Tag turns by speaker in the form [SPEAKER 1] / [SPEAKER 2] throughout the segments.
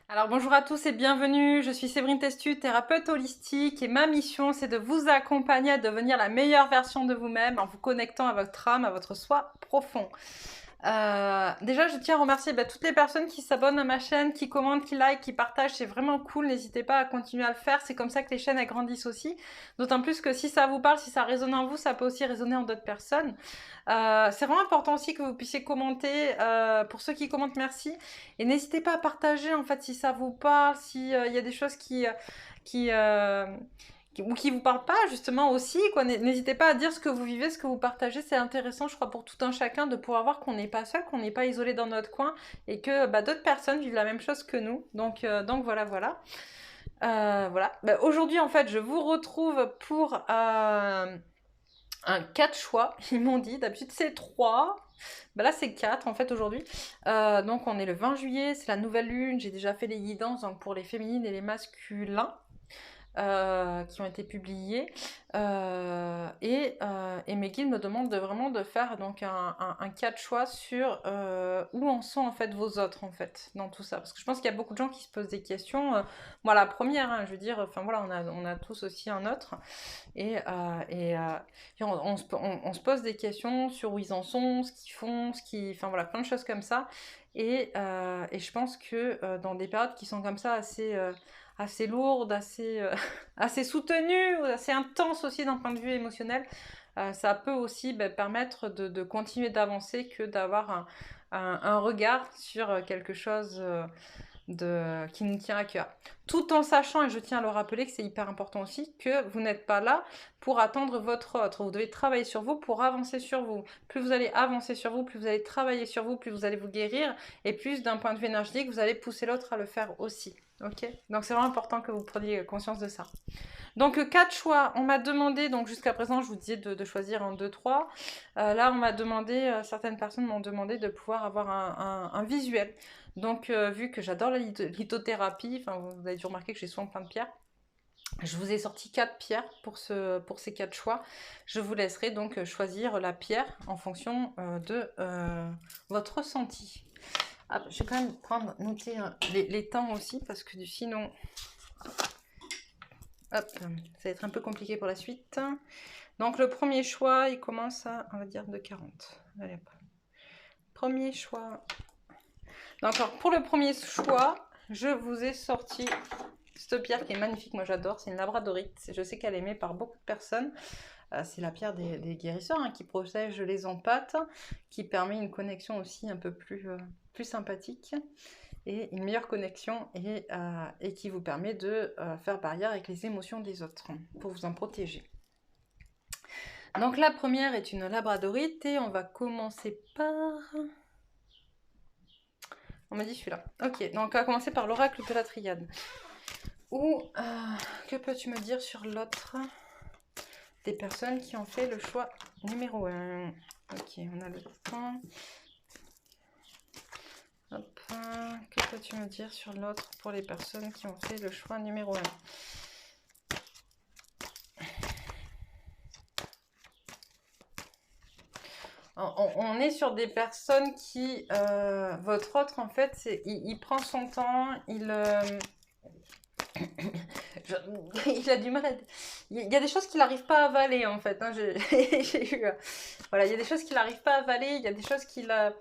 [SPEAKER 1] Alors bonjour à tous et bienvenue, je suis Séverine Testu, thérapeute holistique et ma mission c'est de vous accompagner à devenir la meilleure version de vous-même en vous connectant à votre âme, à votre soi profond. Déjà je tiens à remercier toutes les personnes qui s'abonnent à ma chaîne, qui commentent, qui like, qui partagent, c'est vraiment cool, n'hésitez pas à continuer à le faire, c'est comme ça que les chaînes elles grandissent aussi, d'autant plus que si ça vous parle, si ça résonne en vous, ça peut aussi résonner en d'autres personnes. C'est vraiment important aussi que vous puissiez commenter. Pour ceux qui commentent, merci. Et n'hésitez pas à partager en fait si ça vous parle, s'il y a des choses qui, euh, ou qui vous parlent pas justement aussi. Quoi. N'hésitez pas à dire ce que vous vivez, ce que vous partagez. C'est intéressant, je crois, pour tout un chacun de pouvoir voir qu'on n'est pas seul, qu'on n'est pas isolé dans notre coin et que d'autres personnes vivent la même chose que nous. Donc voilà, voilà. Voilà. Aujourd'hui, en fait, je vous retrouve pour un 4 choix, ils m'ont dit. D'habitude, c'est 3. Là, c'est 4 en fait aujourd'hui. Donc, on est le 20 juillet, c'est la nouvelle lune. J'ai déjà fait les guidances donc, pour les féminines et les masculins. Qui ont été publiés et mes guides me demandent vraiment de faire donc un cas de choix sur où en sont en fait vos autres en fait dans tout ça, parce que je pense qu'il y a beaucoup de gens qui se posent des questions. Moi la première, hein, je veux dire, enfin voilà, on a tous aussi un autre et on se pose des questions sur où ils en sont, ce qu'ils font, enfin voilà, plein de choses comme ça. Et je pense que dans des périodes qui sont comme ça assez lourdes, assez soutenues, assez intenses aussi d'un point de vue émotionnel, ça peut aussi permettre de continuer d'avancer que d'avoir un regard sur quelque chose qui nous tient à cœur. Tout en sachant, et je tiens à le rappeler que c'est hyper important aussi, que vous n'êtes pas là pour attendre votre autre. Vous devez travailler sur vous pour avancer sur vous. Plus vous allez avancer sur vous, plus vous allez travailler sur vous, plus vous allez vous guérir, et plus d'un point de vue énergétique, vous allez pousser l'autre à le faire aussi. Ok. Donc c'est vraiment important que vous preniez conscience de ça. Donc 4 choix, on m'a demandé, donc jusqu'à présent je vous disais de choisir un 2, 3. Là on m'a demandé, certaines personnes m'ont demandé de pouvoir avoir un visuel. Donc vu que j'adore la lithothérapie, enfin vous avez dû remarquer que j'ai souvent plein de pierres, je vous ai sorti 4 pierres pour ces 4 choix. Je vous laisserai donc choisir la pierre en fonction de votre ressenti. Ah, je vais quand même noter les temps aussi, parce que sinon, hop, ça va être un peu compliqué pour la suite. Donc le premier choix, il commence à, on va dire, de 40. Allez hop. Premier choix. Donc alors, pour le premier choix, je vous ai sorti cette pierre qui est magnifique, moi j'adore, c'est une labradorite. Je sais qu'elle est aimée par beaucoup de personnes. C'est la pierre des guérisseurs, hein, qui protège les empathes, qui permet une connexion aussi un peu plus sympathique et une meilleure connexion et qui vous permet de faire barrière avec les émotions des autres pour vous en protéger. Donc la première est une labradorite et on va commencer par... On m'a dit celui-là. Ok, donc on va commencer par l'oracle de la triade. Ou, que peux-tu me dire sur l'autre des personnes qui ont fait le choix numéro 1? Ok, on a le temps. Hop, que peux-tu me dire sur l'autre pour les personnes qui ont fait le choix numéro 1? On est sur des personnes qui... votre autre, en fait, il prend son temps, il a du mal à... Il y a des choses qu'il n'arrive pas à avaler, en fait. Hein, j'ai eu... voilà, il y a des choses qu'il n'arrive pas à avaler, il y a des choses qu'il n'arrive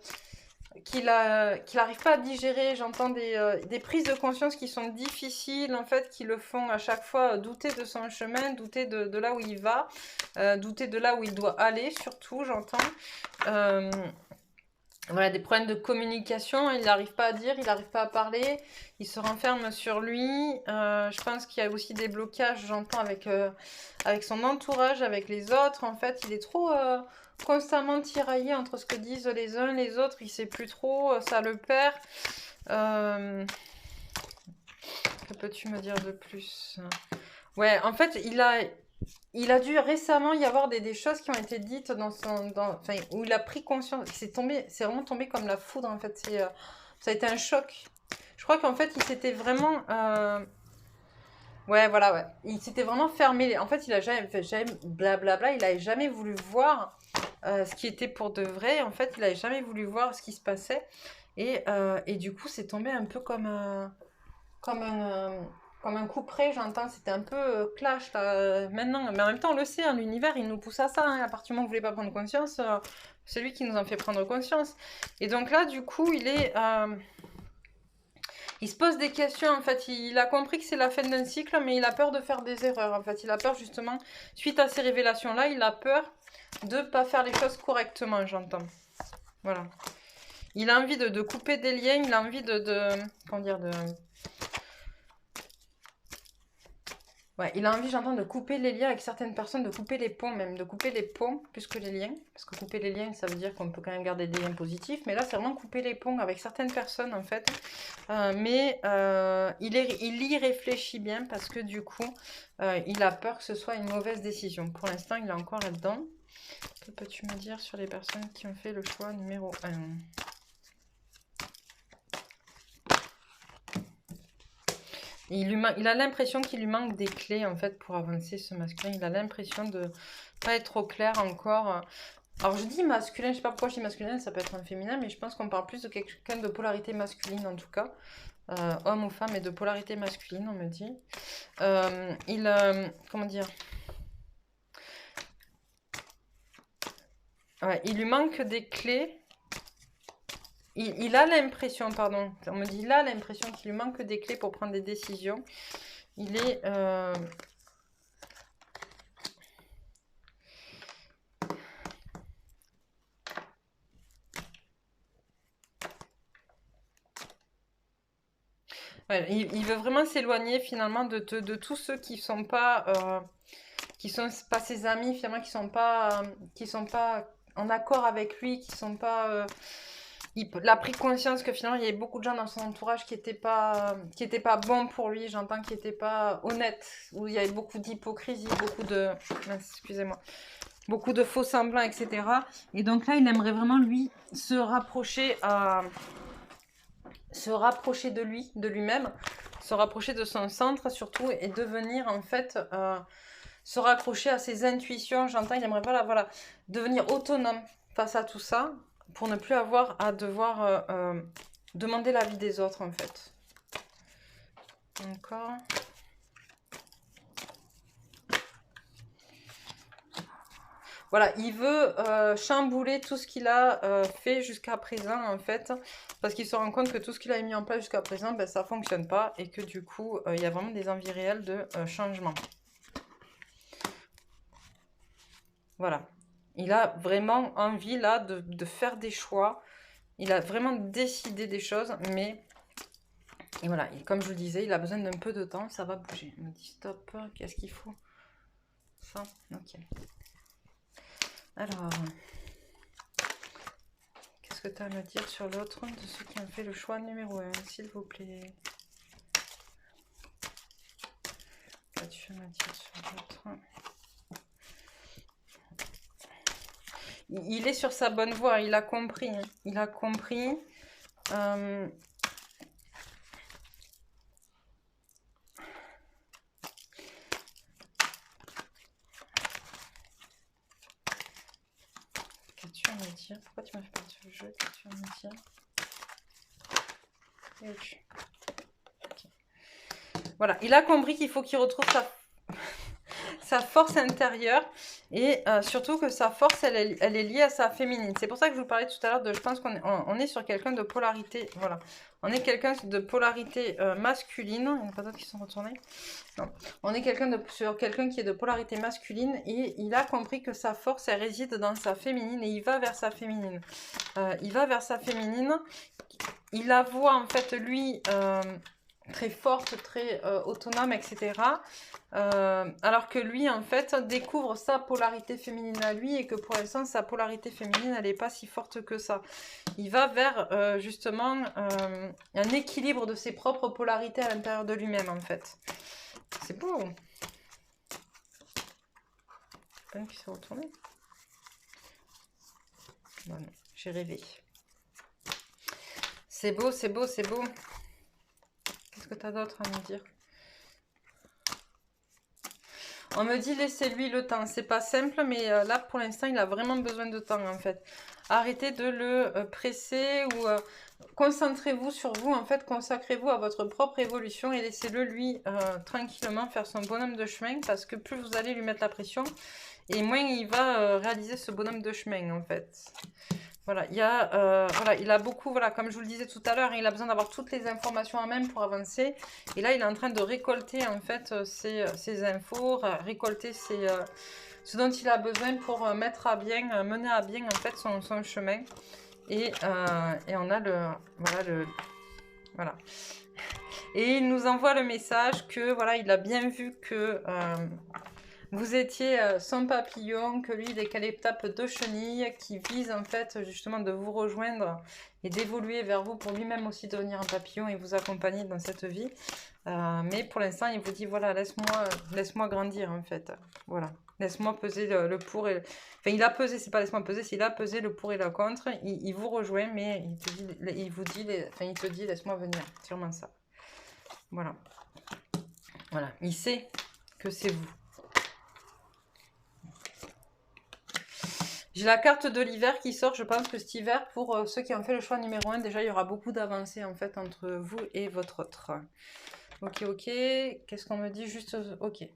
[SPEAKER 1] pas à digérer. J'entends des prises de conscience qui sont difficiles, en fait, qui le font à chaque fois douter de son chemin, douter de là où il va, douter de là où il doit aller, surtout, j'entends. Voilà, des problèmes de communication, il n'arrive pas à dire, il n'arrive pas à parler, il se renferme sur lui. Je pense qu'il y a aussi des blocages, j'entends, avec son entourage, avec les autres. En fait, il est trop constamment tiraillé entre ce que disent les uns les autres, il ne sait plus trop, ça le perd. Que peux-tu me dire de plus? Ouais, en fait, il a dû récemment y avoir des choses qui ont été dites enfin, où il a pris conscience. C'est vraiment tombé comme la foudre, en fait. Ça a été un choc. Je crois qu'en fait, il s'était vraiment... ouais, voilà, ouais. Il s'était vraiment fermé. En fait, il a jamais blablabla, il n'avait jamais voulu voir ce qui était pour de vrai. En fait, il n'avait jamais voulu voir ce qui se passait. Et du coup, c'est tombé un peu comme... comme un couperet, j'entends, c'était un peu clash là, maintenant. Mais en même temps, on le sait, hein, l'univers, il nous pousse à ça. Hein. À partir du moment où vous voulez pas prendre conscience, c'est lui qui nous en fait prendre conscience. Et donc là, du coup, il se pose des questions, en fait. Il a compris que c'est la fin d'un cycle, mais il a peur de faire des erreurs, en fait. Il a peur, justement, suite à ces révélations-là, il a peur de pas faire les choses correctement, j'entends. Voilà. Il a envie de couper des liens, il a envie comment dire, ouais, il a envie, j'entends, de couper les liens avec certaines personnes, de couper les ponts même, de couper les ponts plus que les liens. Parce que couper les liens, ça veut dire qu'on peut quand même garder des liens positifs. Mais là, c'est vraiment couper les ponts avec certaines personnes, en fait. Il y réfléchit bien parce que du coup, il a peur que ce soit une mauvaise décision. Pour l'instant, il est encore là-dedans. Que peux-tu me dire sur les personnes qui ont fait le choix numéro 1 ? Il a l'impression qu'il lui manque des clés, en fait, pour avancer, ce masculin. Il a l'impression de pas être trop clair encore. Alors, je dis masculin, je sais pas pourquoi je dis masculin, ça peut être un féminin, mais je pense qu'on parle plus de quelqu'un de polarité masculine, en tout cas. Homme ou femme, mais de polarité masculine, on me dit. Comment dire ? Ouais, il lui manque des clés. Il a l'impression, pardon, on me dit, il a l'impression qu'il lui manque des clés pour prendre des décisions. Il est... ouais, il veut vraiment s'éloigner finalement de tous ceux qui sont pas ses amis, finalement, qui sont pas en accord avec lui, qui sont pas... il a pris conscience que finalement, il y avait beaucoup de gens dans son entourage qui étaient pas bons pour lui, j'entends, qui n'étaient pas honnêtes, où il y avait beaucoup d'hypocrisie, excusez-moi, beaucoup de faux semblants, etc. Et donc là, il aimerait vraiment, lui, se rapprocher de lui, de lui-même, se rapprocher de son centre surtout, et devenir en fait... se raccrocher à ses intuitions, j'entends, il aimerait voilà, devenir autonome face à tout ça, pour ne plus avoir à devoir demander l'avis des autres, en fait. Encore. Voilà, il veut chambouler tout ce qu'il a fait jusqu'à présent, en fait, parce qu'il se rend compte que tout ce qu'il a mis en place jusqu'à présent, ben, ça ne fonctionne pas, et que du coup, il y a vraiment des envies réelles de changement. Voilà. Il a vraiment envie, là, de faire des choix. Il a vraiment décidé des choses, mais... Et voilà, et comme je vous le disais, il a besoin d'un peu de temps, ça va bouger. Il me dit stop, qu'est-ce qu'il faut? Ça, ok. Alors... Qu'est-ce que tu as à me dire sur l'autre de ceux qui ont fait le choix numéro 1, s'il vous plaît? Qu'as-tu à me dire sur l'autre? Il est sur sa bonne voie, il a compris. Hein. Il a compris. Qu'as-tu à me dire? Pourquoi tu m'as fait perdre ce jeu? Qu'as-tu à me dire? Okay. Voilà, il a compris qu'il faut qu'il retrouve sa force intérieure et surtout que sa force, elle est liée à sa féminine. C'est pour ça que je vous parlais tout à l'heure de, je pense qu'on est sur quelqu'un de polarité, voilà. On est quelqu'un de polarité masculine, il n'y en a pas d'autres qui sont retournés. Non. On est sur quelqu'un qui est de polarité masculine et il a compris que sa force, elle réside dans sa féminine et il va vers sa féminine. Il la voit en fait, lui... très forte, très autonome, etc. Alors que lui, en fait, découvre sa polarité féminine à lui et que pour l'instant, sa polarité féminine, elle n'est pas si forte que ça. Il va vers, justement, un équilibre de ses propres polarités à l'intérieur de lui-même, en fait. C'est beau. Pas un qui s'est retourné. Bon, non, j'ai rêvé. C'est beau, c'est beau, c'est beau. Qu'est-ce que tu as d'autre à me dire? On me dit laissez-lui le temps. C'est pas simple, mais là pour l'instant il a vraiment besoin de temps en fait. Arrêtez de le presser ou concentrez-vous sur vous, en fait, consacrez-vous à votre propre évolution et laissez-le, lui, tranquillement faire son bonhomme de chemin, parce que plus vous allez lui mettre la pression, et moins il va réaliser ce bonhomme de chemin, en fait. Voilà, voilà, il a beaucoup, voilà, comme je vous le disais tout à l'heure, il a besoin d'avoir toutes les informations en main pour avancer. Et là, il est en train de récolter, en fait, ses infos, récolter ce dont il a besoin pour mettre à bien, mener à bien, en fait, son chemin. Et on a voilà. Et il nous envoie le message que, voilà, il a bien vu que vous étiez son papillon, que lui, il est qu'à l'étape de chenille, qui vise en fait justement de vous rejoindre et d'évoluer vers vous pour lui-même aussi devenir un papillon et vous accompagner dans cette vie. Mais pour l'instant, il vous dit, voilà, laisse-moi grandir en fait. Voilà, laisse-moi peser le pour et... Enfin, il a pesé, c'est pas laisse-moi peser, s'il a pesé le pour et le contre, il vous rejoint, mais il te dit, laisse-moi venir, sûrement ça. Voilà. Voilà, il sait que c'est vous. J'ai la carte de l'hiver qui sort, je pense que cet hiver, pour ceux qui ont fait le choix numéro 1, déjà il y aura beaucoup d'avancées en fait entre vous et votre autre. Ok, qu'est-ce qu'on me dit juste... Ok.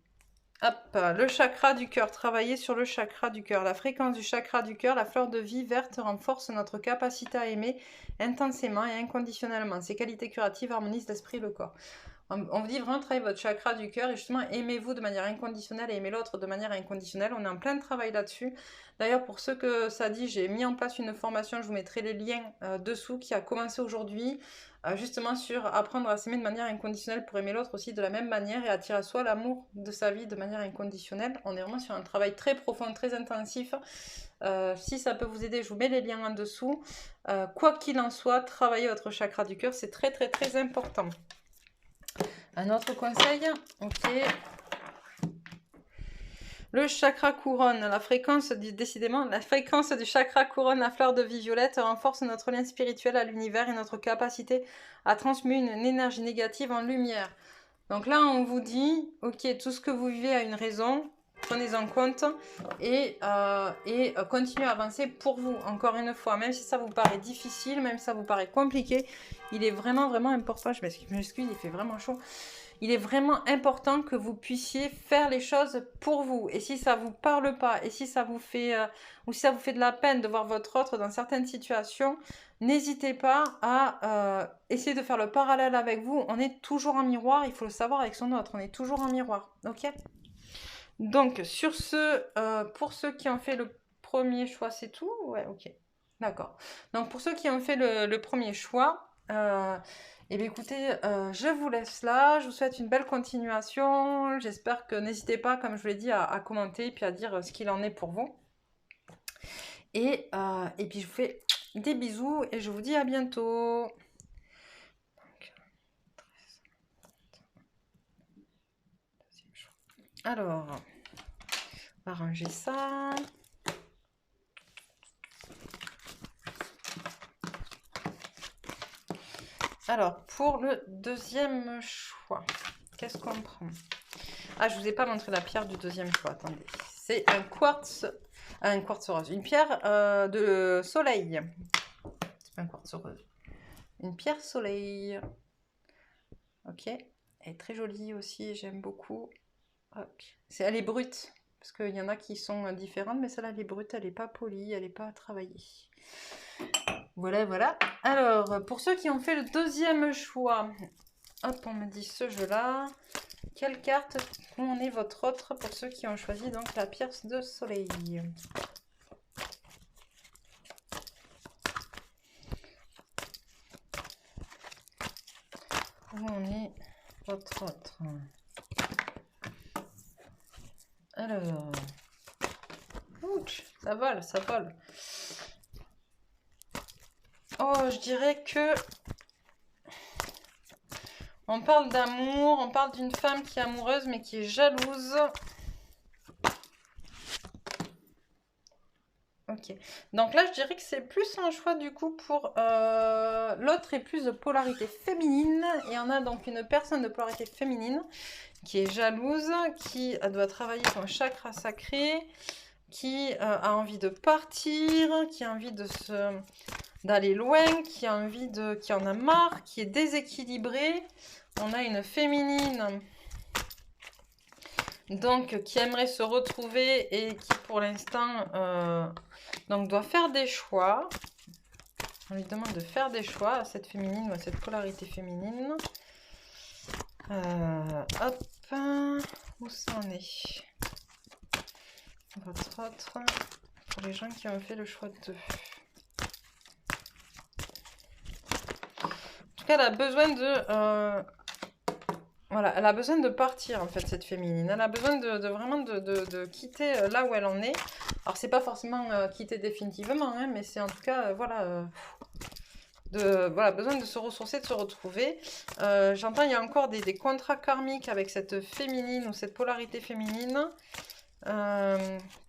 [SPEAKER 1] Hop, le chakra du cœur, travailler sur le chakra du cœur. La fréquence du chakra du cœur, la fleur de vie verte renforce notre capacité à aimer intensément et inconditionnellement. Ses qualités curatives harmonisent l'esprit et le corps. On vous dit vraiment travailler votre chakra du cœur et justement aimez-vous de manière inconditionnelle et aimez l'autre de manière inconditionnelle. On est en plein travail là-dessus. D'ailleurs, pour ceux que ça dit, j'ai mis en place une formation, je vous mettrai les liens dessous, qui a commencé aujourd'hui, justement sur apprendre à s'aimer de manière inconditionnelle pour aimer l'autre aussi de la même manière et attirer à soi l'amour de sa vie de manière inconditionnelle. On est vraiment sur un travail très profond, très intensif. Si ça peut vous aider, je vous mets les liens en dessous. Quoi qu'il en soit, travailler votre chakra du cœur, c'est très très très important. Un autre conseil, ok. Le chakra couronne, décidément, la fréquence du chakra couronne, la fleur de vie violette, renforce notre lien spirituel à l'univers et notre capacité à transmuter une énergie négative en lumière. Donc là, on vous dit, ok, tout ce que vous vivez a une raison, prenez en compte et continuez à avancer pour vous, encore une fois, même si ça vous paraît difficile, même si ça vous paraît compliqué, il est vraiment, vraiment important, je m'excuse, il fait vraiment chaud. Il est vraiment important que vous puissiez faire les choses pour vous. Et si ça ne vous parle pas, et si ça vous fait, ou si ça vous fait de la peine de voir votre autre dans certaines situations, n'hésitez pas à essayer de faire le parallèle avec vous. On est toujours en miroir, il faut le savoir avec son autre. On est toujours en miroir, ok? Donc, sur ce, pour ceux qui ont fait le premier choix, c'est tout? Ouais, ok. D'accord. Donc, pour ceux qui ont fait le premier choix... Eh bien écoutez, je vous laisse là, je vous souhaite une belle continuation, j'espère que n'hésitez pas, comme je vous l'ai dit, à commenter et puis à dire ce qu'il en est pour vous. Et puis je vous fais des bisous et je vous dis à bientôt. Alors, on va ranger ça. Alors, pour le deuxième choix, qu'est-ce qu'on prend? Ah, je vous ai pas montré la pierre du deuxième choix, attendez. C'est un quartz rose, une pierre de soleil. C'est pas un quartz rose. Une pierre soleil. Ok, elle est très jolie aussi, j'aime beaucoup. Elle est brute, parce qu'il y en a qui sont différentes, mais celle-là, elle est brute, elle n'est pas polie, elle n'est pas travaillée. Voilà, voilà. Alors, pour ceux qui ont fait le deuxième choix, hop, on me dit ce jeu-là. Quelle carte on est votre autre pour ceux qui ont choisi donc la pierre de soleil? Où on est votre autre? Alors, ouch, ça vole, ça vole. Oh, je dirais que on parle d'amour, on parle d'une femme qui est amoureuse mais qui est jalouse. Ok, donc là je dirais que c'est plus un choix du coup pour l'autre est plus de polarité féminine et on a donc une personne de polarité féminine qui est jalouse, qui doit travailler son chakra sacré, qui a envie de partir, qui a envie de se d'aller loin, qui a envie de, qui en a marre, qui est déséquilibrée. On a une féminine, donc qui aimerait se retrouver et qui pour l'instant donc doit faire des choix. On lui demande de faire des choix à cette féminine ou à cette polarité féminine. Hop, où ça en est? Votre autre, pour les gens qui ont fait le choix de... En tout cas, elle a besoin de... voilà, elle a besoin de partir, en fait, cette féminine. Elle a besoin de vraiment de quitter là où elle en est. Alors, c'est pas forcément quitter définitivement, hein, mais c'est en tout cas, voilà... voilà, besoin de se ressourcer, de se retrouver. J'entends, il y a encore des contrats karmiques avec cette féminine ou cette polarité féminine.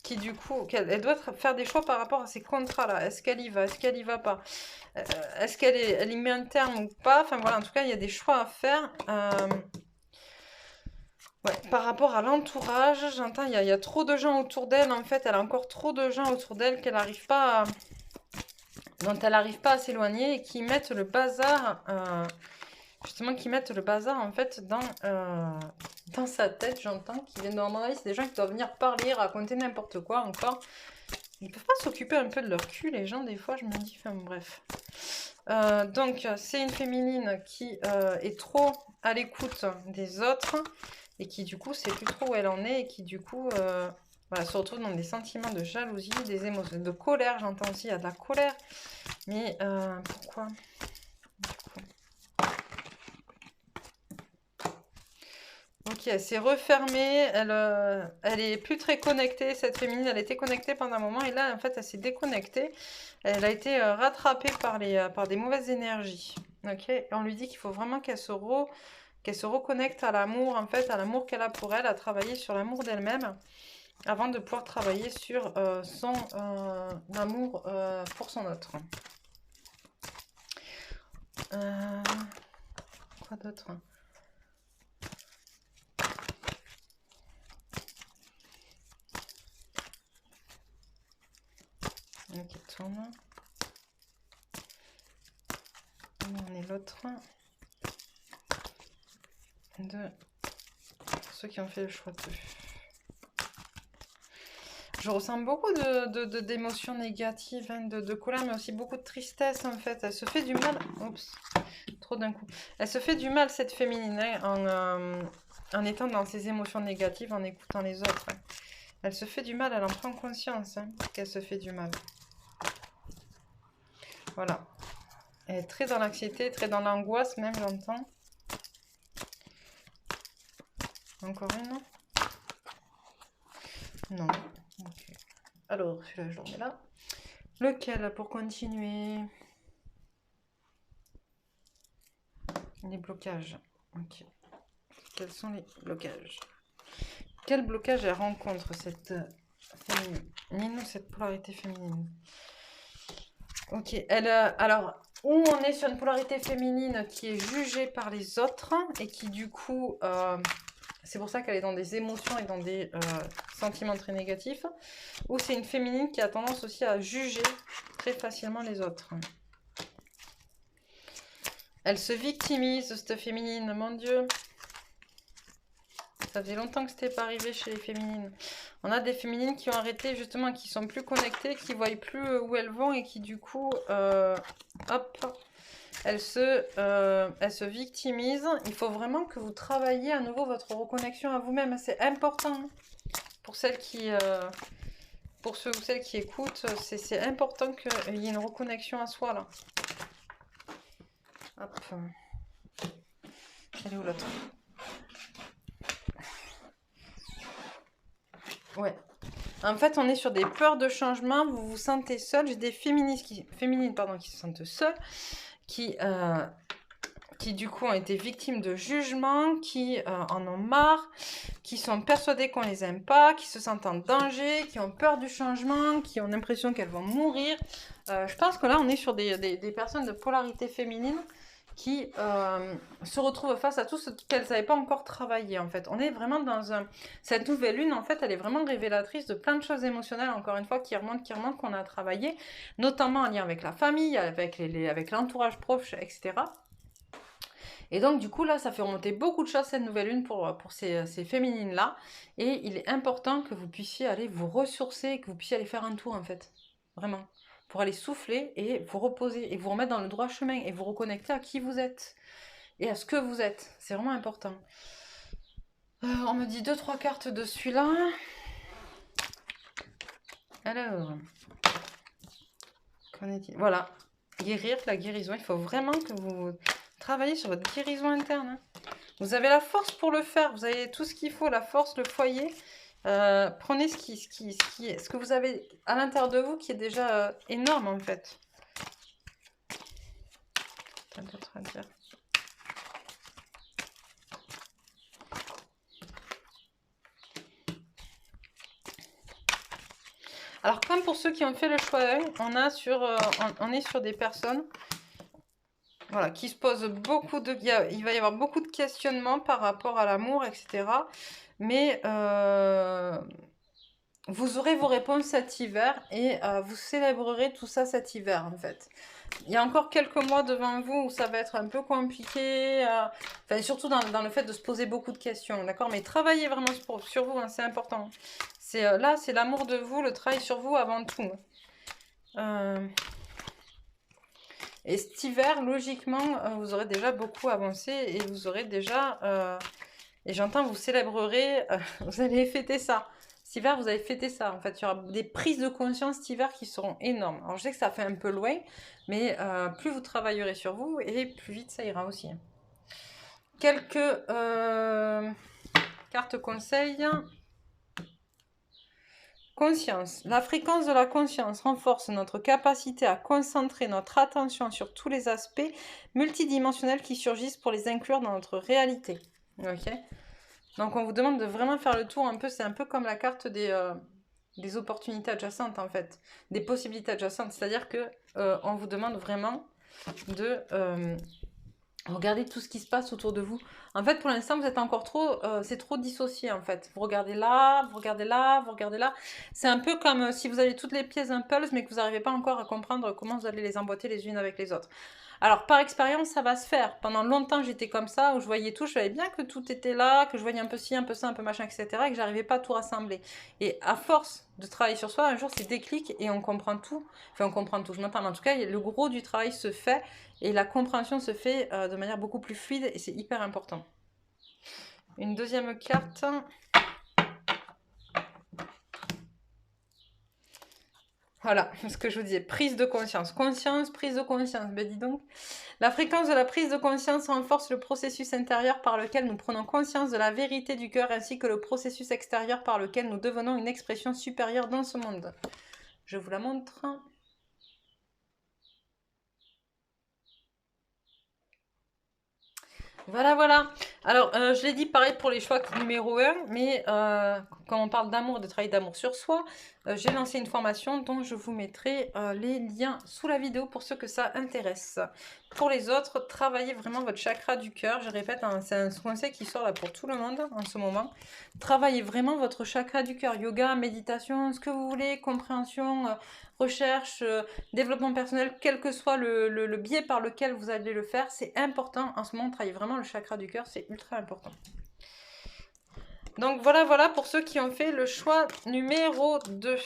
[SPEAKER 1] Qui du coup, elle doit faire des choix par rapport à ces contrats-là. Est-ce qu'elle y va? Est-ce qu'elle y va pas? Est-ce qu'elle y met un terme ou pas? Enfin voilà, en tout cas, il y a des choix à faire. Ouais, par rapport à l'entourage, j'entends, il y a trop de gens autour d'elle. En fait, elle a encore trop de gens autour d'elle qu'elle n'arrive pas dont elle n'arrive pas à s'éloigner et qui mettent le bazar... justement, qui mettent le bazar en fait dans sa tête, j'entends, qui viennent dans mon avis, c'est des gens qui doivent venir parler, raconter n'importe quoi encore. Ils peuvent pas s'occuper un peu de leur cul, les gens, des fois, je me dis, enfin bref. Donc, c'est une féminine qui est trop à l'écoute des autres et qui, du coup, sait plus trop où elle en est et qui, du coup, voilà, se retrouve dans des sentiments de jalousie, des émotions, de colère, j'entends aussi, il y a de la colère. Mais pourquoi ? Ok, elle s'est refermée, elle est plus très connectée, cette féminine, elle était connectée pendant un moment, et là, en fait, elle s'est déconnectée. Elle a été rattrapée par des mauvaises énergies. Ok, et on lui dit qu'il faut vraiment qu'elle se reconnecte à l'amour, en fait, à l'amour qu'elle a pour elle, à travailler sur l'amour d'elle-même, avant de pouvoir travailler sur son amour pour son autre. Quoi d'autre ? Ok, tourne. On est l'autre. De ceux qui ont fait le choix de... Je ressens beaucoup d'émotions négatives, hein, de colère, mais aussi beaucoup de tristesse, en fait. Elle se fait du mal... Oups, trop d'un coup. Elle se fait du mal, cette féminine, hein, en étant dans ses émotions négatives, en écoutant les autres. Hein. Elle se fait du mal, elle en prend conscience, hein, qu'elle se fait du mal. Voilà. Elle est très dans l'anxiété, très dans l'angoisse, même, j'entends. Encore une? Non. Okay. Alors, celui-là, je le remets là. Lequel, pour continuer? Les blocages. Ok. Quels sont les blocages? Quel blocage elle rencontre, cette féminine ou cette polarité féminine? Ok. Alors, où on est sur une polarité féminine qui est jugée par les autres et qui, du coup... c'est pour ça qu'elle est dans des émotions et dans des sentiments très négatifs. Ou c'est une féminine qui a tendance aussi à juger très facilement les autres. Elle se victimise, cette féminine, mon Dieu. Ça faisait longtemps que c'était pas arrivé chez les féminines. On a des féminines qui ont arrêté, justement, qui sont plus connectées, qui ne voient plus où elles vont et qui, du coup, hop... Elle se victimise. Il faut vraiment que vous travailliez à nouveau votre reconnexion à vous-même. C'est important pour celles qui, pour ceux ou celles qui écoutent. C'est important qu'il y ait une reconnexion à soi là. Hop. Elle est où l'autre? Ouais. En fait, on est sur des peurs de changement. Vous vous sentez seul. J'ai des féminines qui se sentent seules. Qui du coup ont été victimes de jugements, qui en ont marre, qui sont persuadées qu'on les aime pas, qui se sentent en danger, qui ont peur du changement, qui ont l'impression qu'elles vont mourir. Je pense que là on est sur des personnes de polarité féminine qui se retrouvent face à tout ce qu'elles n'avaient pas encore travaillé, en fait. On est vraiment dans un... Cette nouvelle lune, en fait, elle est vraiment révélatrice de plein de choses émotionnelles, encore une fois, qui remontent, qu'on a travaillé, notamment en lien avec la famille, avec l'entourage proche, etc. Et donc, du coup, là, ça fait remonter beaucoup de choses, cette nouvelle lune, pour ces féminines-là. Et il est important que vous puissiez aller vous ressourcer, que vous puissiez aller faire un tour, en fait. Vraiment. Pour aller souffler et vous reposer, et vous remettre dans le droit chemin, et vous reconnecter à qui vous êtes, et à ce que vous êtes. C'est vraiment important. On me dit 2-3 cartes de celui-là. Alors, qu'en est-il? Voilà. Guérir, la guérison. Il faut vraiment que vous travaillez sur votre guérison interne. Hein. Vous avez la force pour le faire. Vous avez tout ce qu'il faut, la force, le foyer. Prenez ce que vous avez à l'intérieur de vous qui est déjà énorme en fait. Pas d'autre à dire. Alors comme pour ceux qui ont fait le choix, on est sur des personnes, voilà, qui se posent beaucoup de... Il va y avoir beaucoup de questionnements par rapport à l'amour, etc. Mais vous aurez vos réponses cet hiver et vous célébrerez tout ça cet hiver en fait. Il y a encore quelques mois devant vous où ça va être un peu compliqué, enfin, surtout dans le fait de se poser beaucoup de questions, d'accord? Mais travaillez vraiment sur vous, hein, c'est important. Là, c'est l'amour de vous, le travail sur vous avant tout. Et cet hiver, logiquement, vous aurez déjà beaucoup avancé et vous aurez déjà... et j'entends, vous célébrerez, vous allez fêter ça. Cet hiver, vous allez fêter ça. En fait, il y aura des prises de conscience cet hiver qui seront énormes. Alors, je sais que ça fait un peu loin, mais plus vous travaillerez sur vous, et plus vite ça ira aussi. Quelques cartes conseils. Conscience. La fréquence de la conscience renforce notre capacité à concentrer notre attention sur tous les aspects multidimensionnels qui surgissent pour les inclure dans notre réalité. Ok. Donc on vous demande de vraiment faire le tour un peu, c'est un peu comme la carte des opportunités adjacentes en fait, des possibilités adjacentes, c'est-à-dire que on vous demande vraiment de regarder tout ce qui se passe autour de vous. En fait, pour l'instant, vous êtes encore c'est trop dissocié en fait. Vous regardez là, vous regardez là, vous regardez là. C'est un peu comme si vous avez toutes les pièces d'un puzzle, mais que vous n'arrivez pas encore à comprendre comment vous allez les emboîter les unes avec les autres. Alors, par expérience, ça va se faire. Pendant longtemps, j'étais comme ça, où je voyais tout, je savais bien que tout était là, que je voyais un peu ci, un peu ça, un peu machin, etc., et que j'arrivais pas à tout rassembler. Et à force de travailler sur soi, un jour, c'est déclic et on comprend tout. Enfin, on comprend tout, je m'entends, mais en tout cas, le gros du travail se fait, et la compréhension se fait de manière beaucoup plus fluide, et c'est hyper important. Une deuxième carte... Voilà, ce que je vous disais, prise de conscience. Conscience, prise de conscience. Ben dis donc. La fréquence de la prise de conscience renforce le processus intérieur par lequel nous prenons conscience de la vérité du cœur ainsi que le processus extérieur par lequel nous devenons une expression supérieure dans ce monde. Je vous la montre. Voilà, voilà. Alors, je l'ai dit, pareil pour les choix numéro 1, mais quand on parle d'amour, de travail d'amour sur soi, j'ai lancé une formation dont je vous mettrai les liens sous la vidéo pour ceux que ça intéresse. Pour les autres, travaillez vraiment votre chakra du cœur. Je répète, hein, c'est un conseil qui sort là pour tout le monde en ce moment. Travaillez vraiment votre chakra du cœur. Yoga, méditation, ce que vous voulez, compréhension, recherche, développement personnel, quel que soit le biais par lequel vous allez le faire, c'est important. En ce moment, travaillez vraiment le chakra du cœur, c'est ultra important. Donc voilà, voilà pour ceux qui ont fait le choix numéro 2.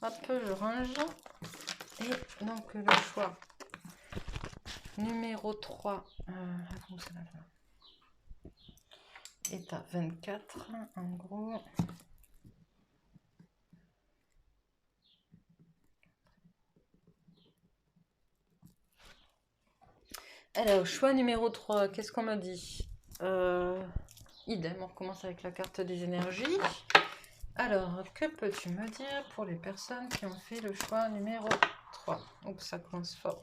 [SPEAKER 1] Hop, je range. Et donc le choix numéro 3 est à 24, en gros. Alors, choix numéro 3, qu'est-ce qu'on me dit? Idem, on recommence avec la carte des énergies. Alors, que peux-tu me dire pour les personnes qui ont fait le choix numéro 3? Oups, ça commence fort.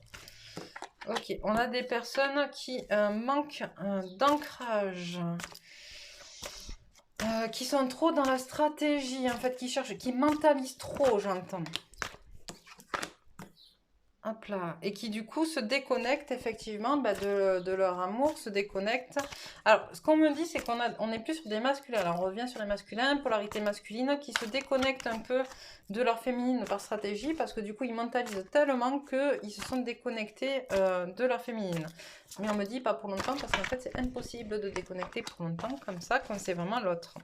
[SPEAKER 1] Ok, on a des personnes qui manquent d'ancrage, qui sont trop dans la stratégie, en fait, qui cherchent, qui mentalisent trop, j'entends. Hop là. Et qui du coup se déconnectent effectivement de leur amour, se déconnectent. Alors, ce qu'on me dit, c'est on est plus sur des masculins. Alors, on revient sur les masculins, polarité masculine, qui se déconnectent un peu de leur féminine par stratégie, parce que du coup, ils mentalisent tellement qu'ils se sont déconnectés de leur féminine. Mais on me dit pas pour longtemps, parce qu'en fait, c'est impossible de déconnecter pour longtemps, comme ça, quand c'est vraiment l'autre.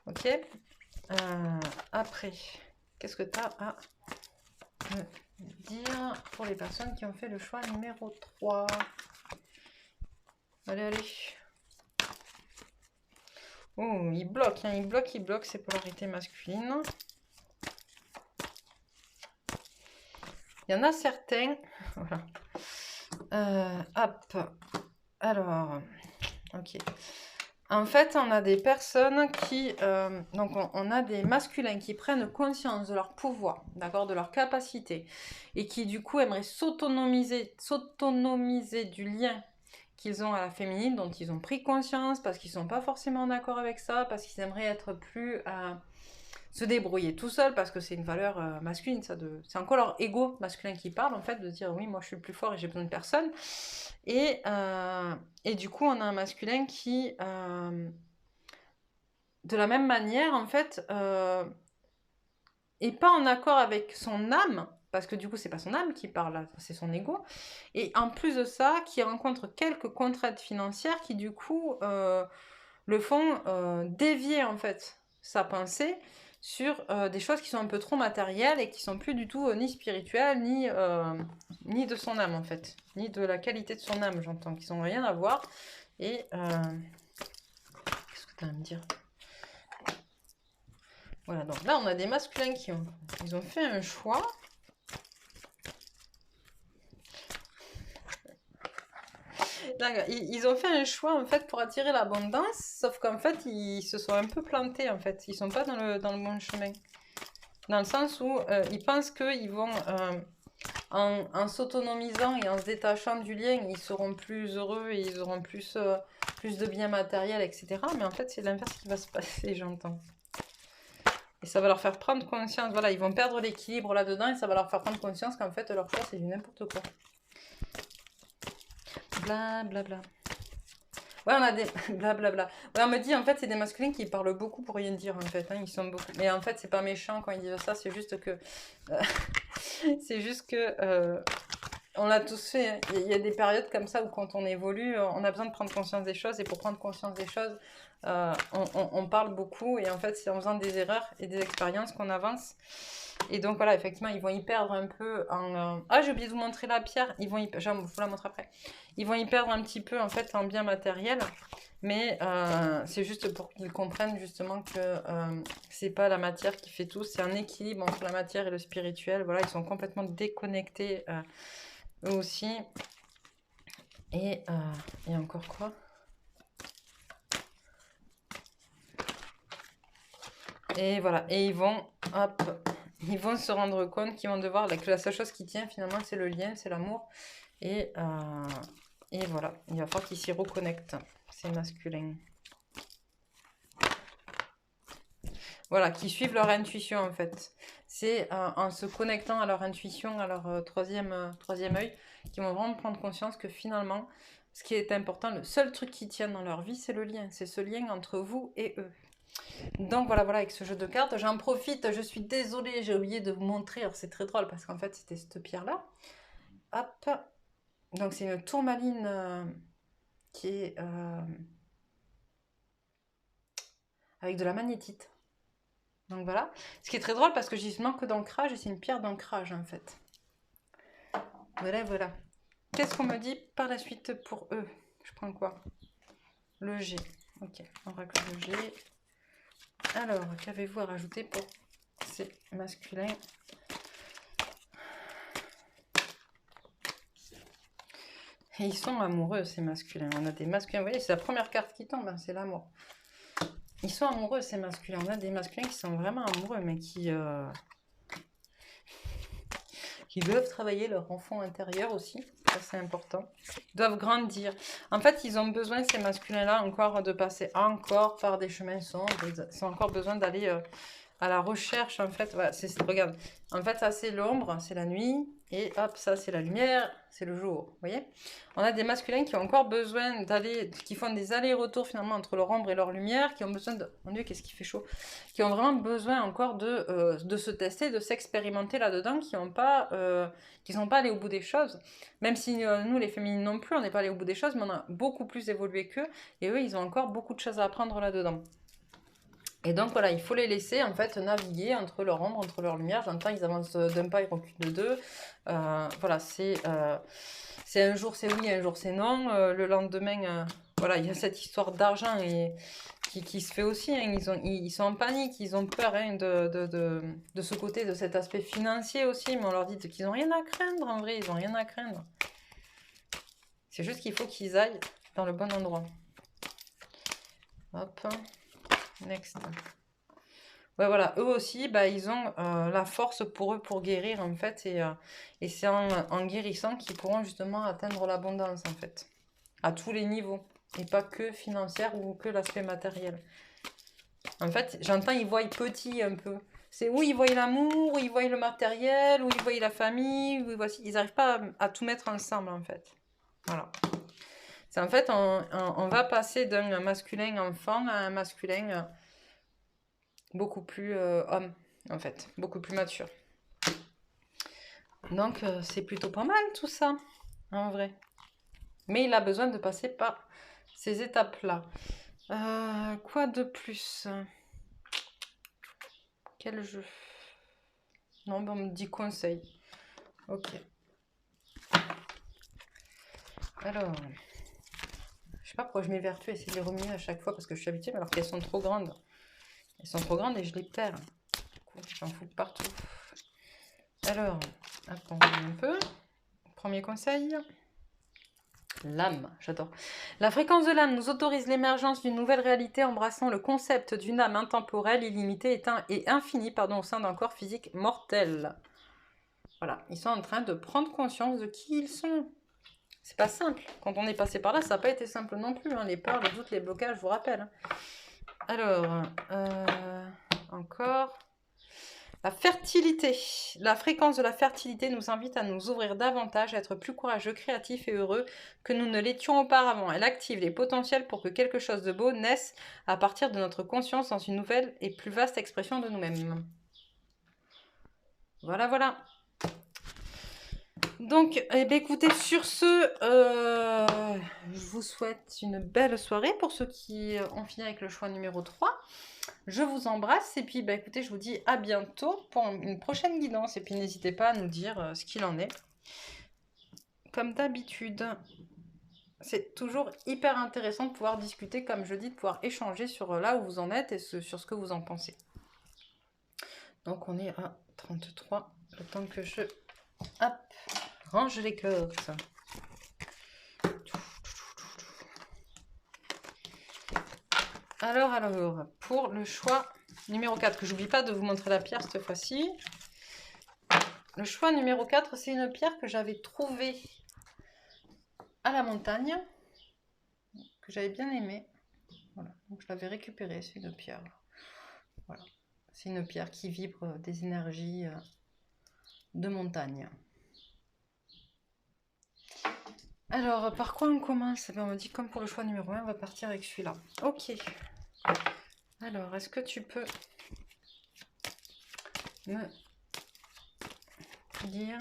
[SPEAKER 1] Ok. Après, qu'est-ce que tu as à me dire pour les personnes qui ont fait le choix numéro 3? Allez, allez. Oh, il bloque, hein, il bloque ces polarités masculines. Il y en a certains. Voilà. Hop. Alors, ok. En fait, on a des personnes qui... donc, on a des masculins qui prennent conscience de leur pouvoir, d'accord, de leur capacité, et qui, du coup, aimeraient s'autonomiser du lien qu'ils ont à la féminine, dont ils ont pris conscience, parce qu'ils ne sont pas forcément d'accord avec ça, parce qu'ils aimeraient être plus... se débrouiller tout seul, parce que c'est une valeur masculine, ça, c'est encore leur ego masculin qui parle, en fait, de dire, oui, moi, je suis le plus fort et j'ai besoin de personne. Et du coup, on a un masculin qui, de la même manière, en fait, est pas en accord avec son âme, parce que du coup, c'est pas son âme qui parle, c'est son ego. Et en plus de ça, qui rencontre quelques contraintes financières qui, du coup, le font dévier, en fait, sa pensée sur des choses qui sont un peu trop matérielles et qui sont plus du tout ni spirituelles, ni de son âme, en fait. Ni de la qualité de son âme, j'entends, qui n'ont rien à voir. Et... qu'est-ce que tu as à me dire? Voilà, donc là, on a des masculins qui ont fait un choix. Ils ont fait un choix, en fait, pour attirer l'abondance, sauf qu'en fait, ils se sont un peu plantés, en fait. Ils sont pas dans le bon chemin. Dans le sens où ils pensent qu'ils vont, en s'autonomisant et en se détachant du lien, ils seront plus heureux et ils auront plus de biens matériels, etc. Mais en fait, c'est l'inverse qui va se passer, j'entends. Et ça va leur faire prendre conscience, voilà, ils vont perdre l'équilibre là-dedans et ça va leur faire prendre conscience qu'en fait, leur choix, c'est du n'importe quoi. Bla bla bla. Ouais, on a des... Blablabla. Ouais, on me dit, en fait, c'est des masculins qui parlent beaucoup pour rien dire, en fait. Hein, ils sont beaucoup... Mais en fait, c'est pas méchant quand ils disent ça, c'est juste que... c'est juste que... on l'a tous fait. Hein. Il y a des périodes comme ça où quand on évolue, on a besoin de prendre conscience des choses. Et pour prendre conscience des choses, on parle beaucoup. Et en fait, c'est en faisant des erreurs et des expériences qu'on avance. Et donc voilà, effectivement, ils vont y perdre un peu en... Ah, j'ai oublié de vous montrer la pierre. Je vous la montre après. Ils vont y perdre un petit peu, en fait, en bien matériel. Mais c'est juste pour qu'ils comprennent justement que c'est pas la matière qui fait tout. C'est un équilibre entre la matière et le spirituel. Voilà, ils sont complètement déconnectés, eux aussi. Et encore quoi? Et voilà, et ils vont, hop, ils vont se rendre compte qu'ils vont devoir, que la seule chose qui tient finalement, c'est le lien, c'est l'amour. Et voilà, il va falloir qu'ils s'y reconnectent, ces masculins. Voilà, qui suivent leur intuition en fait. C'est en se connectant à leur intuition, à leur troisième œil, qu'ils vont vraiment prendre conscience que finalement, ce qui est important, le seul truc qui tient dans leur vie, c'est le lien. C'est ce lien entre vous et eux. Donc voilà, avec ce jeu de cartes, j'en profite, je suis désolée, j'ai oublié de vous montrer, alors c'est très drôle parce qu'en fait c'était cette pierre-là. Hop, donc c'est une tourmaline qui est avec de la magnétite. Donc voilà, ce qui est très drôle parce que j'y manque d'ancrage et c'est une pierre d'ancrage en fait. Voilà. Qu'est-ce qu'on me dit par la suite pour eux? Je prends quoi? Le G. Ok, on règle le G. Alors, qu'avez-vous à rajouter pour ces masculins? Et ils sont amoureux, ces masculins. On a des masculins, vous voyez, c'est la première carte qui tombe, hein, c'est l'amour. Ils sont amoureux, ces masculins. On a des masculins qui sont vraiment amoureux, mais qui doivent travailler leur enfant intérieur aussi. Ça, c'est important. Ils doivent grandir. En fait, ils ont besoin, ces masculins-là, encore de passer encore par des chemins sombres. Ils ont encore besoin d'aller à la recherche, en fait. Voilà, regarde, en fait, ça, c'est l'ombre, c'est la nuit. Et hop, ça c'est la lumière, c'est le jour. Vous voyez? On a des masculins qui ont encore besoin d'aller, qui font des allers-retours finalement entre leur ombre et leur lumière, qui ont besoin de... Mon Dieu, qu'est-ce qui fait chaud! Qui ont vraiment besoin encore de se tester, de s'expérimenter là-dedans, qui n'ont pas, qui sont pas allés au bout des choses. Même si nous, les féminines non plus, on n'est pas allés au bout des choses, mais on a beaucoup plus évolué qu'eux, et eux, ils ont encore beaucoup de choses à apprendre là-dedans. Et donc voilà, il faut les laisser en fait naviguer entre leur ombre, entre leur lumière. J'entends, ils avancent d'un pas, ils reculent de deux. Voilà, c'est un jour c'est oui, un jour c'est non. Le lendemain, voilà, il y a cette histoire d'argent qui se fait aussi. Hein. Ils sont en panique, ils ont peur hein, de ce côté, de cet aspect financier aussi. Mais on leur dit qu'ils n'ont rien à craindre en vrai, ils n'ont rien à craindre. C'est juste qu'il faut qu'ils aillent dans le bon endroit. Hop. Next. Ouais, voilà, eux aussi, bah, ils ont la force pour eux pour guérir en fait, et c'est en guérissant qu'ils pourront justement atteindre l'abondance en fait, à tous les niveaux, et pas que financière ou que l'aspect matériel. En fait, j'entends, ils voient petit un peu. C'est où ils voient l'amour, où ils voient le matériel, où ils voient la famille, où ils n'arrivent pas à tout mettre ensemble en fait. Voilà. C'est en fait, on va passer d'un masculin enfant à un masculin beaucoup plus homme, en fait, beaucoup plus mature. Donc, c'est plutôt pas mal tout ça, en vrai. Mais il a besoin de passer par ces étapes-là. Quoi de plus? Quel jeu? Non, ben on me dit conseil. Ok. Alors... Je sais pas pourquoi je m'évertue à essayer de les remuer à chaque fois parce que je suis habituée, mais alors qu'elles sont trop grandes. Elles sont trop grandes et je les perds. Du coup, j'en fous partout. Alors, attendez un peu. Premier conseil. L'âme, j'adore. La fréquence de l'âme nous autorise l'émergence d'une nouvelle réalité embrassant le concept d'une âme intemporelle, illimitée et infinie au sein d'un corps physique mortel. Voilà, ils sont en train de prendre conscience de qui ils sont. C'est pas simple. Quand on est passé par là, ça n'a pas été simple non plus. Hein. Les peurs, les doutes, les blocages, je vous rappelle. Alors, encore. La fertilité. La fréquence de la fertilité nous invite à nous ouvrir davantage, à être plus courageux, créatifs et heureux que nous ne l'étions auparavant. Elle active les potentiels pour que quelque chose de beau naisse à partir de notre conscience dans une nouvelle et plus vaste expression de nous-mêmes. Voilà, voilà. Donc, eh bien, écoutez, sur ce, je vous souhaite une belle soirée pour ceux qui ont fini avec le choix numéro 3. Je vous embrasse et puis bah, écoutez, je vous dis à bientôt pour une prochaine guidance. Et puis n'hésitez pas à nous dire ce qu'il en est. Comme d'habitude, c'est toujours hyper intéressant de pouvoir discuter, comme je dis, de pouvoir échanger sur là où vous en êtes et sur ce que vous en pensez. Donc on est à 33, le temps que je range les cartes. Alors, pour le choix numéro 4, que j'oublie pas de vous montrer la pierre cette fois-ci. Le choix numéro 4, c'est une pierre que j'avais trouvée à la montagne, que j'avais bien aimée. Voilà, donc je l'avais récupérée, c'est une pierre. Voilà, c'est une pierre qui vibre des énergies de montagne. Alors, par quoi on commence? On me dit, comme pour le choix numéro 1, on va partir avec celui-là. Ok. Alors, est-ce que tu peux me dire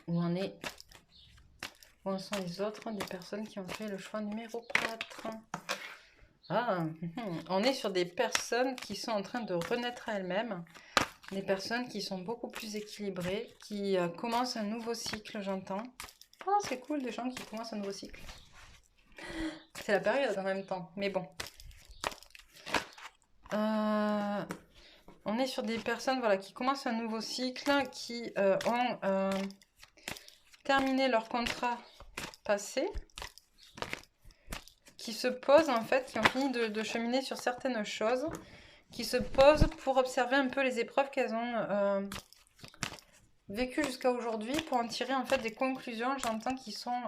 [SPEAKER 1] où en sont les autres des personnes qui ont fait le choix numéro 4? Ah, on est sur des personnes qui sont en train de renaître à elles-mêmes, des personnes qui sont beaucoup plus équilibrées, qui commencent un nouveau cycle, j'entends. Oh, c'est cool, des gens qui commencent un nouveau cycle. C'est la période en même temps, mais bon. On est sur des personnes voilà, qui commencent un nouveau cycle, qui ont terminé leur contrat passé, qui se posent en fait, qui ont fini de cheminer sur certaines choses, qui se posent pour observer un peu les épreuves qu'elles ont vécues jusqu'à aujourd'hui, pour en tirer en fait des conclusions. J'entends qu'ils sont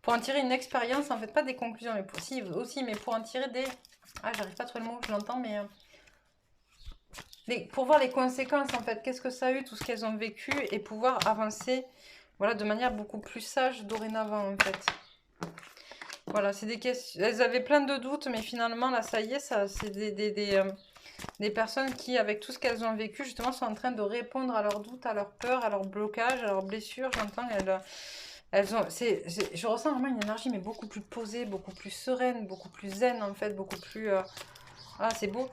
[SPEAKER 1] pour en tirer une expérience, en fait pas des conclusions, mais aussi, mais pour en tirer des... Ah, j'arrive pas à trouver le mot, je l'entends, mais pour voir les conséquences, en fait. Qu'est-ce que ça a eu, tout ce qu'elles ont vécu, et pouvoir avancer, voilà, de manière beaucoup plus sage dorénavant, en fait. Voilà, c'est des questions. Elles avaient plein de doutes, mais finalement, là, ça y est, ça, c'est des personnes qui, avec tout ce qu'elles ont vécu, justement, sont en train de répondre à leurs doutes, à leurs peurs, à leurs blocages, à leurs blessures. J'entends, elles ont, je ressens vraiment une énergie, mais beaucoup plus posée, beaucoup plus sereine, beaucoup plus zen, en fait, beaucoup plus... Ah, c'est beau.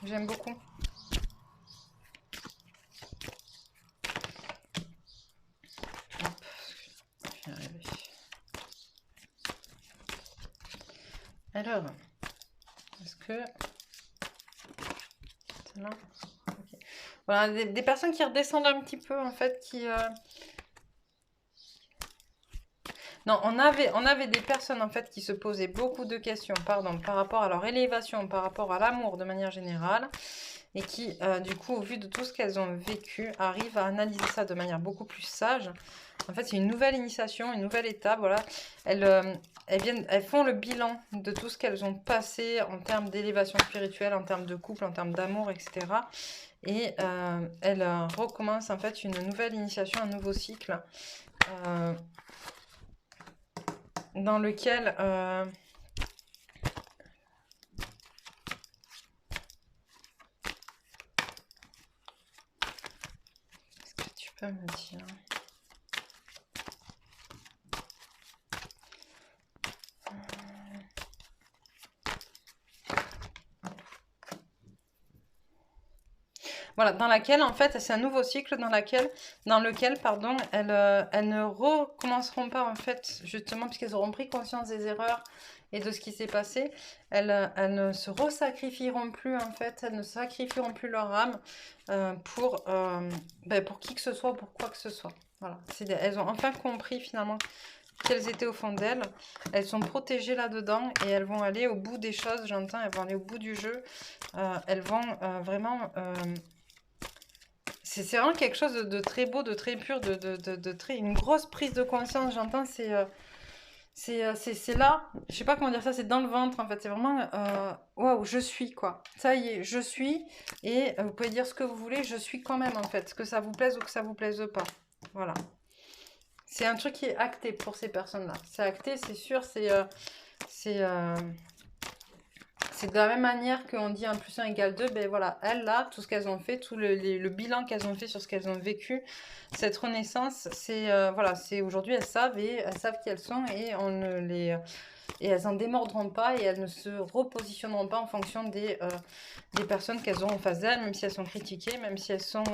[SPEAKER 1] J'aime beaucoup. Alors, est-ce que... Là, okay. Voilà, des personnes qui redescendent un petit peu, en fait, qui... Non, on avait des personnes, en fait, qui se posaient beaucoup de questions, pardon, par rapport à leur élévation, par rapport à l'amour de manière générale, et qui, du coup, au vu de tout ce qu'elles ont vécu, arrivent à analyser ça de manière beaucoup plus sage. En fait, c'est une nouvelle initiation, une nouvelle étape, voilà. Elles font le bilan de tout ce qu'elles ont passé en termes d'élévation spirituelle, en termes de couple, en termes d'amour, etc. Et elles recommencent, en fait, une nouvelle initiation, un nouveau cycle, dans lequel... Qu'est-ce que tu peux me dire ? Voilà, dans laquelle, en fait, c'est un nouveau cycle dans lequel, pardon, elles ne recommenceront pas, en fait, justement, puisqu'elles auront pris conscience des erreurs et de ce qui s'est passé. Elles ne se resacrifieront plus, en fait, elles ne sacrifieront plus leur âme pour qui que ce soit, pour quoi que ce soit. Voilà, elles ont enfin compris, finalement, qu'elles étaient au fond d'elles. Elles sont protégées là-dedans et elles vont aller au bout des choses, j'entends, elles vont aller au bout du jeu. Elles vont vraiment... c'est vraiment quelque chose de très beau, de très pur, de très... Une grosse prise de conscience, j'entends, c'est là, je sais pas comment dire ça, c'est dans le ventre, en fait, c'est vraiment... Waouh, je suis, quoi. Ça y est, je suis, et vous pouvez dire ce que vous voulez, je suis quand même, en fait, que ça vous plaise ou que ça vous plaise pas. Voilà. C'est un truc qui est acté pour ces personnes-là. C'est acté, c'est sûr, c'est de la même manière qu'on dit 1 + 1 = 2, ben voilà, elles là, tout ce qu'elles ont fait, tout le bilan qu'elles ont fait sur ce qu'elles ont vécu, cette renaissance, c'est voilà, c'est aujourd'hui elles savent qui elles sont et on ne les et elles n'en démordront pas et elles ne se repositionneront pas en fonction des personnes qu'elles ont en face d'elles, même si elles sont critiquées, même si elles sont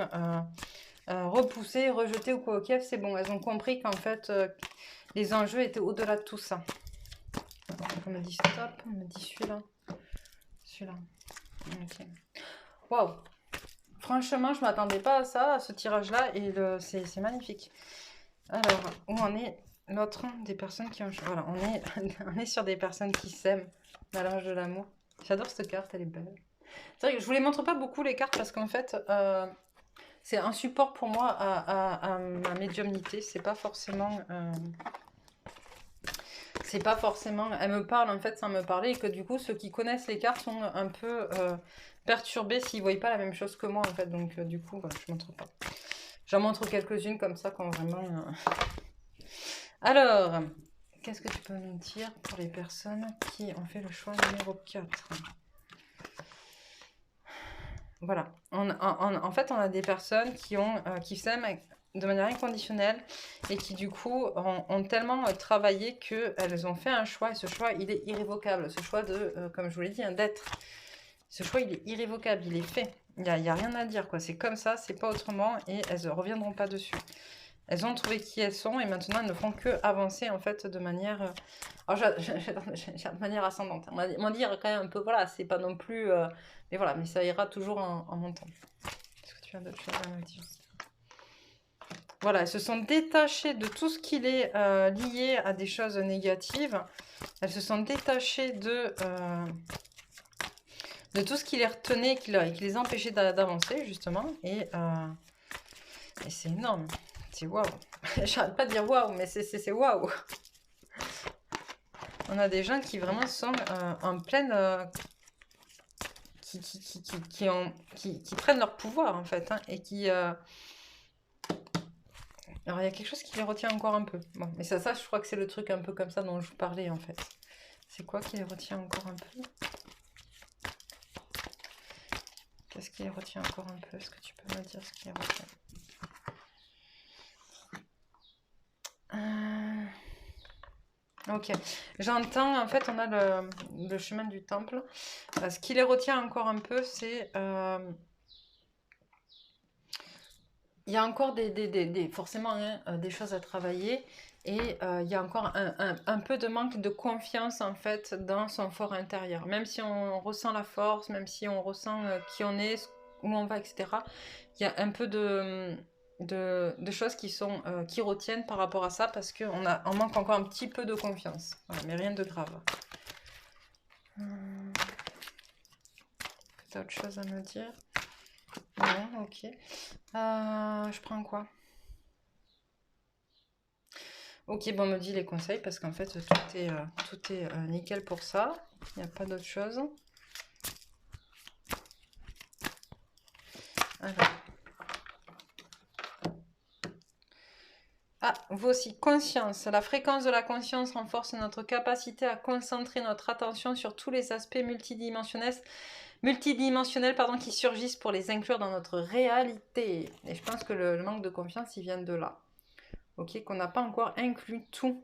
[SPEAKER 1] repoussées, rejetées ou quoi au Kiev, c'est bon, elles ont compris qu'en fait les enjeux étaient au-delà de tout ça. On me dit stop, on me dit celui-là. Celui-là. Ok. Waouh. Franchement, je m'attendais pas à ça, à ce tirage-là, et c'est magnifique. Alors, où en est l'autre des personnes qui ont... Voilà, on est sur des personnes qui s'aiment à l'âge de l'amour. J'adore cette carte, elle est belle. C'est vrai que je vous les montre pas beaucoup, les cartes, parce qu'en fait, c'est un support pour moi à ma médiumnité. C'est pas forcément... c'est pas forcément... Elle me parle, en fait, sans me parler, et que du coup, ceux qui connaissent les cartes sont un peu perturbés s'ils voient pas la même chose que moi, en fait. Donc, du coup, voilà, je montre pas. J'en montre quelques-unes comme ça, quand vraiment... Alors, qu'est-ce que tu peux nous dire pour les personnes qui ont fait le choix numéro 4 ? Voilà. En fait, on a des personnes qui s'aiment de manière inconditionnelle et qui, du coup, ont tellement travaillé qu'elles ont fait un choix. Et ce choix, il est irrévocable. Ce choix comme je vous l'ai dit, d'être. Ce choix, il est irrévocable. Il est fait. Il n'y a rien à dire, quoi. C'est comme ça, c'est pas autrement. Et elles ne reviendront pas dessus. Elles ont trouvé qui elles sont et maintenant elles ne font que avancer en fait de manière... Alors de manière ascendante. On va dire quand même un peu, voilà, c'est pas non plus... mais voilà, mais ça ira toujours en montant. Qu'est-ce que tu viens de me dire ? Voilà, elles se sont détachées de tout ce qui est lié à des choses négatives. Elles se sont détachées de tout ce qui les retenait, qui les empêchait d'avancer justement. Et c'est énorme. C'est waouh. J'arrête pas de dire waouh, mais c'est waouh. On a des gens qui vraiment sont en pleine... qui prennent leur pouvoir, en fait, hein, et qui... Alors, il y a quelque chose qui les retient encore un peu. Bon, mais ça, je crois que c'est le truc un peu comme ça dont je vous parlais, en fait. C'est quoi qui les retient encore un peu? Qu'est-ce qui les retient encore un peu? Est-ce que tu peux me dire ce qui les retient? Ok, j'entends, en fait, on a le chemin du temple. Ce qui les retient encore un peu, c'est... il y a encore forcément hein, des choses à travailler et il y a encore un peu de manque de confiance en fait dans son fort intérieur. Même si on ressent la force, même si on ressent qui on est, où on va, etc. Il y a un peu de choses qui retiennent par rapport à ça parce qu'on manque encore un petit peu de confiance. Voilà, mais rien de grave. T'as autre chose à me dire? Non, ok. Je prends quoi? Ok, bon, on me dit les conseils parce qu'en fait, tout est nickel pour ça. Il n'y a pas d'autre chose. Alors. Ah, vous aussi, conscience. La fréquence de la conscience renforce notre capacité à concentrer notre attention sur tous les aspects multidimensionnels qui surgissent pour les inclure dans notre réalité. Et je pense que le manque de confiance, il vient de là. Ok, qu'on n'a pas encore inclus tous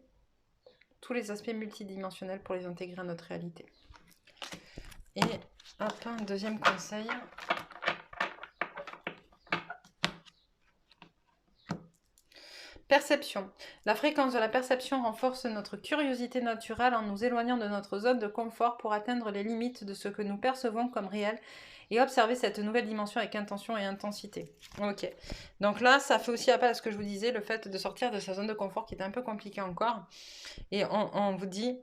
[SPEAKER 1] les aspects multidimensionnels pour les intégrer à notre réalité. Et hop, un deuxième conseil. Perception. La fréquence de la perception renforce notre curiosité naturelle en nous éloignant de notre zone de confort pour atteindre les limites de ce que nous percevons comme réel et observer cette nouvelle dimension avec intention et intensité. Ok. Donc là, ça fait aussi appel à ce que je vous disais, le fait de sortir de sa zone de confort qui est un peu compliqué encore. Et on vous dit...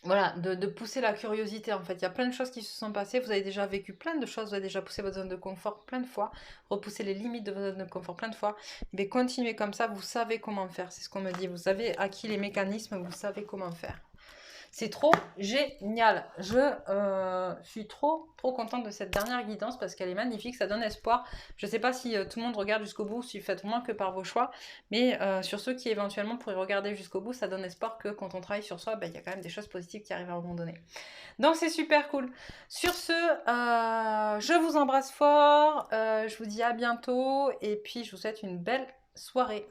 [SPEAKER 1] Voilà, de pousser la curiosité en fait. Il y a plein de choses qui se sont passées. Vous avez déjà vécu plein de choses. Vous avez déjà poussé votre zone de confort plein de fois. Repoussé les limites de votre zone de confort plein de fois. Mais continuez comme ça. Vous savez comment faire. C'est ce qu'on me dit. Vous avez acquis les mécanismes. Vous savez comment faire. C'est trop génial. Je suis trop contente de cette dernière guidance parce qu'elle est magnifique, ça donne espoir. Je ne sais pas si tout le monde regarde jusqu'au bout, si vous faites vraiment que par vos choix, mais sur ceux qui éventuellement pourraient regarder jusqu'au bout, ça donne espoir que quand on travaille sur soi, il y a quand même des choses positives qui arrivent à un moment donné. Donc c'est super cool. Sur ce, je vous embrasse fort, je vous dis à bientôt et puis je vous souhaite une belle soirée.